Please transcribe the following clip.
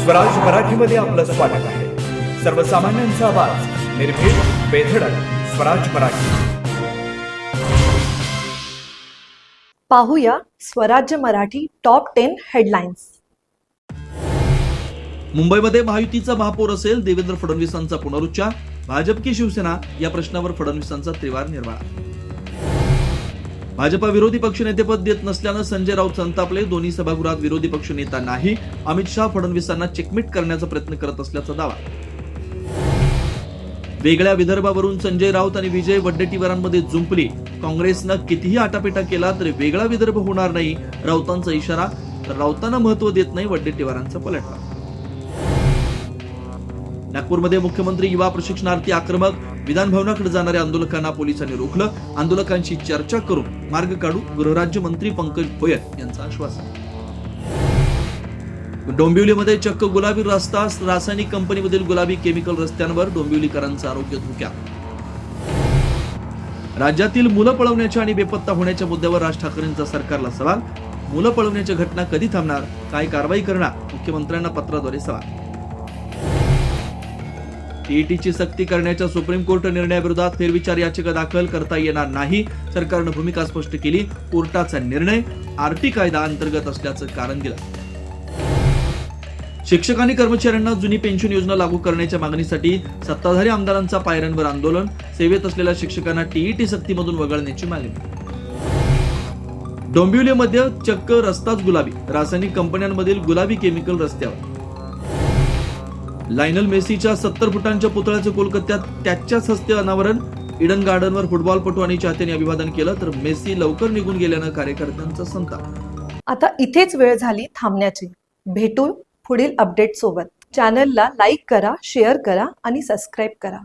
स्वराज मराठीमध्ये आपलं स्वागत आहे. सर्वसामान्यांचा आवाज, निर्भीड, बेधडक, स्वराज मराठी. पाहूया स्वराज्य मराठी टॉप 10 हेडलाईन्स. मुंबईमध्ये महायुतीचा महापौर असेल, देवेंद्र फडणवीसांचा पुनरुच्चार. भाजप की शिवसेना या प्रश्नावर फडणवीसांचा त्रिवार निर्वाळा. भाजपा विरोधी पक्षनेतेपद देत नसल्यानं संजय राऊत संतापले. दोन्ही सभागृहात विरोधी पक्ष नेता नाही. अमित शहा फडणवीसांना चेकमेट करण्याचा प्रयत्न करत असल्याचा दावा. वेगळ्या विदर्भावरून संजय राऊत आणि विजय वडेट्टीवारांमध्ये जुंपली. काँग्रेसनं कितीही आटापिटा केला तरी वेगळा विदर्भ होणार नाही, राऊतांचा इशारा. तर राऊतांना महत्व देत नाही, वडेट्टीवारांचा पलटवार. नागपूरमध्ये मुख्यमंत्री युवा प्रशिक्षणार्थी आक्रमक. विधान भवनाकडे जाणाऱ्या आंदोलकांना पोलिसांनी रोखलं. आंदोलकांशी चर्चा करून मार्ग काढू, गृहराज्यमंत्री पंकज भोयर यांचं आश्वासन. डोंबिवलीमध्ये चक्क गुलाबी रस्ता. रासायनिक कंपनीमधील गुलाबी केमिकल रस्त्यांवर. डोंबिवलीकरांचं आरोग्य धोक्यात. राज्यातील मुलं पळवण्याच्या आणि बेपत्ता होण्याच्या मुद्द्यावर राज ठाकरेंचा सरकारला सवाल. मुलं पळवण्याच्या घटना कधी थांबणार, काय कारवाई करणार, मुख्यमंत्र्यांना पत्राद्वारे सवाल. टीईटीची सक्ती करण्याच्या सुप्रीम कोर्ट निर्णयाविरोधात फेरविचार याचिका दाखल करता येणार नाही, सरकारनं भूमिका स्पष्ट केली. कोर्टाचा निर्णय आरटी कायदा अंतर्गत असल्याचं कारण दिलं. शिक्षक आणि कर्मचाऱ्यांना जुनी पेन्शन योजना लागू करण्याच्या मागणीसाठी सत्ताधारी आमदारांचा पायऱ्यांवर आंदोलन. सेवेत असलेल्या शिक्षकांना टीईटी सक्तीमधून वगळण्याची मागणी. डोंबिवलीमध्ये चक्क रस्ताच गुलाबी. रासायनिक कंपन्यांमधील गुलाबी केमिकल रस्त्यावर. लायनल मेसीच्या 70 फुटांच्या पुतळ्याचं कोलकात्यात त्याच्याच हस्ते अनावरण. इडन गार्डनवर फुटबॉलपटू आणि चाहत्यांनी अभिवादन केलं, तर मेसी लवकर निघून गेल्यानं कार्यकर्त्यांचा संताप. आता इथेच वेळ झाली थांबण्याची. भेटू पुढील अपडेट सोबत. चॅनलला लाईक करा, शेअर करा आणि सबस्क्राईब करा.